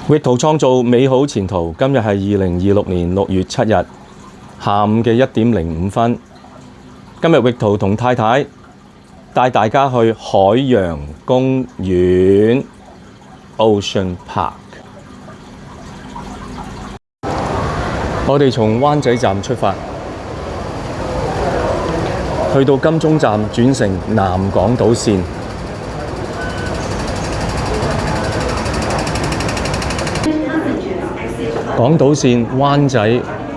域圖創造美好前途。今日係2026年6月7日下午嘅1點05分。今日域圖同太太帶大家去海洋公園 Ocean Park。我哋從灣仔站出發，去到金鐘站轉乘南港島線。港島線灣仔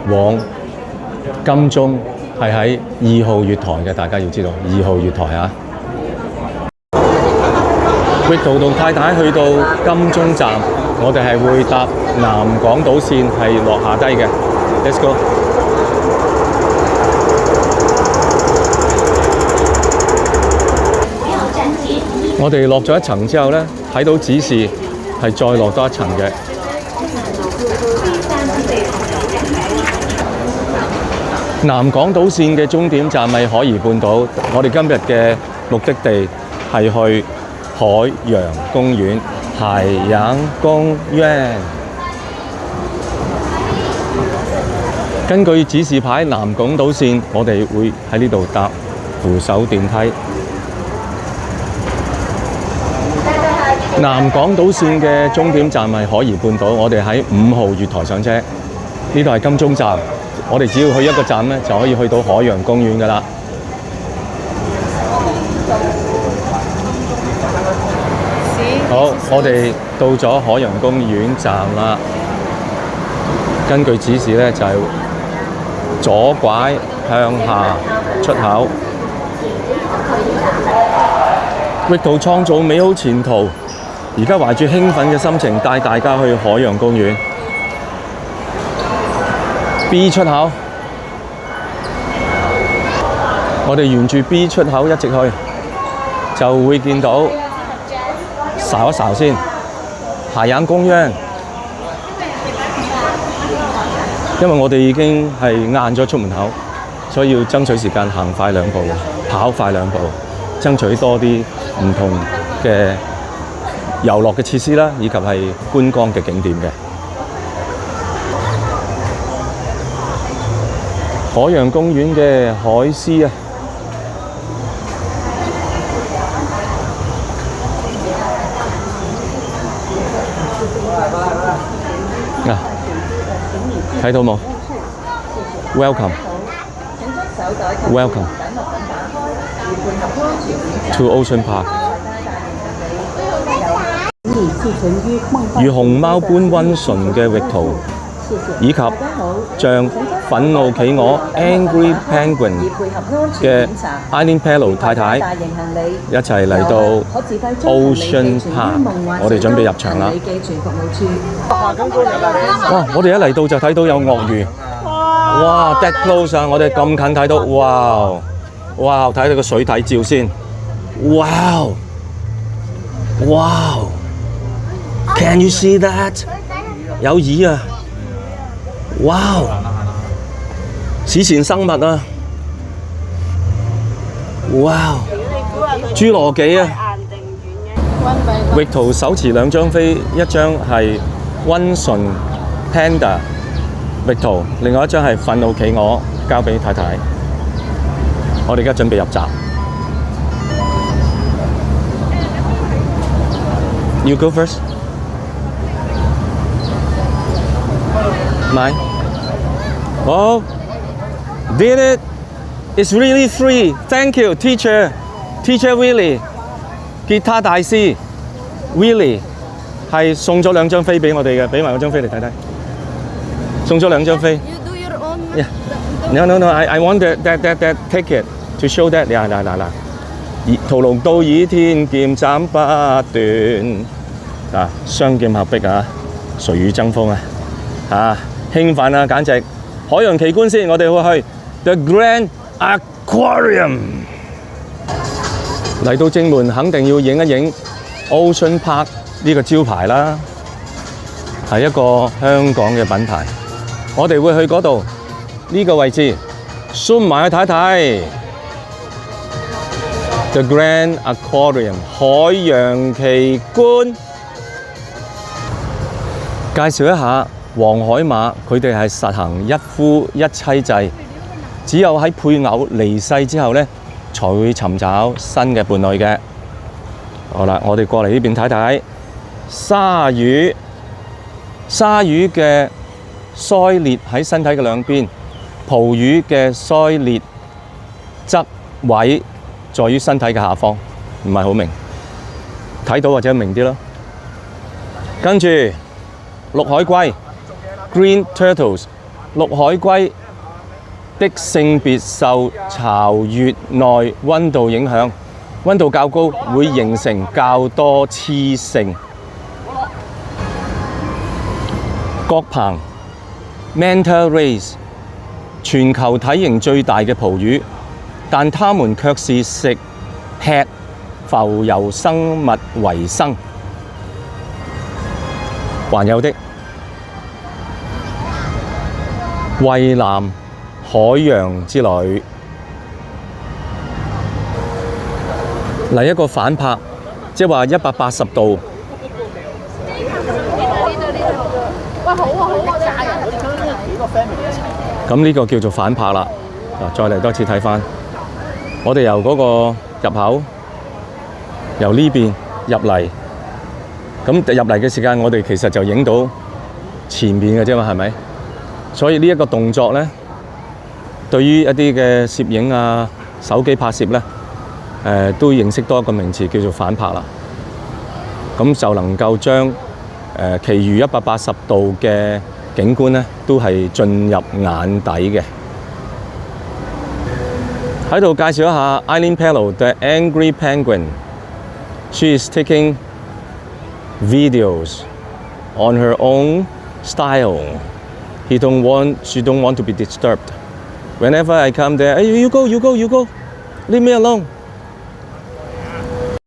往金鐘係喺2號月台嘅，大家要知道2號月台啊。域圖同太太去到金鐘站，我哋係會搭南港島線係落下低嘅。Let's go。我哋落咗一層之後呢，睇到指示係再落多一層嘅。南港島線嘅終點站係海怡半島，我哋今日嘅目的地係去海洋公園。海洋公園。根據指示牌，南港島線我哋會喺呢度搭扶手電梯。南港島線嘅終點站係海怡半島，我哋喺5號月台上車。呢度係金鐘站，我哋只要去一個站呢，就可以去到海洋公園㗎喇。好，我哋到咗海洋公園站啦。根據指示呢，就係左拐向下出口。域圖創造美好前途。而家懷住興奮嘅心情，帶大家去海洋公園 B 出口。我哋沿住 B 出口一直去，就會見到睄一睄先，海洋公園。因為我哋已經係晏咗出門口，所以要爭取時間，行快2步，跑快2步，爭取多啲唔同嘅遊樂嘅設施啦，以及係觀光嘅景點嘅。海洋公園嘅海獅啊，睇到冇 ？Welcome to Ocean Park。如熊貓般溫順嘅域圖，以及像憤怒企鵝 Angry Penguin 嘅 Eileen Pellow 太太一齊嚟到 Ocean Park， 我哋準備入場啦。哇！我哋一嚟到就睇到有鱷魚，哇 ！That close 啊！我哋咁近睇到，哇！哇！睇到個水體照先，哇！哇！ Can you see that？ 有魚啊！哇！史前生物啊！哇！侏羅紀啊！域圖手持2張飛，一張係溫順 Panda 域圖，另外一張係憤怒企鵝，交俾太太。我哋而家準備入閘。You go first。Mine. Oh, did it? It's really free. Thank you, teacher. Teacher Willie. 吉他大師 Willie 係送咗2張飛俾我哋嘅，俾埋嗰張飛嚟睇睇。送咗2張飛。You do your own. Yeah. No. I want that ticket to show that. 嗱。屠龍刀倚天劍斬不斷。嗱，雙劍合璧啊，誰與爭鋒啊？興奮啊！簡直海洋奇觀先，我哋會去 The Grand Aquarium。嚟到正門，肯定要影一影 Ocean Park 呢個招牌啦，係一個香港嘅品牌。我哋會去嗰度呢個位置 zoom 埋去睇睇 The Grand Aquarium 海洋奇觀。介紹一下黃海馬，佢哋係實行一夫一妻制，只有喺配偶離世之後呢，才會尋找新嘅伴侶嘅。好啦，我哋過嚟呢邊睇睇鯊魚。鯊魚嘅鰓裂喺身體嘅兩邊，蒲魚嘅鰓裂側位在於身體嘅下方，唔係好明，睇到或者明啲咯。跟住綠海龜 （Green Turtles），綠海龜的性別受巢穴內溫度影響，溫度較高會形成較多雌性。角鵬 （Manta rays），全球體型最大嘅蒲魚，但它們卻是吃浮游生物為生。還有的蔚藍海洋之旅，嚟一個反拍，即係話180度。咁呢個叫做反拍啦。再嚟多次睇返，我哋由嗰個入口，由呢邊入嚟，咁入嚟嘅時間，我哋其實就影到前面嘅啫嘛，係咪？所以呢一個動作呢，對於一啲嘅攝影啊、手機拍攝呢，都認識多一個名詞叫做反拍啦。咁就能夠將其餘180度嘅景觀呢，都係進入眼底嘅。喺度介紹一下 Eileen Pellow the Angry Penguin. She is taking videos on her own style. She don't want to be disturbed. Whenever I come there, hey, you go, leave me alone.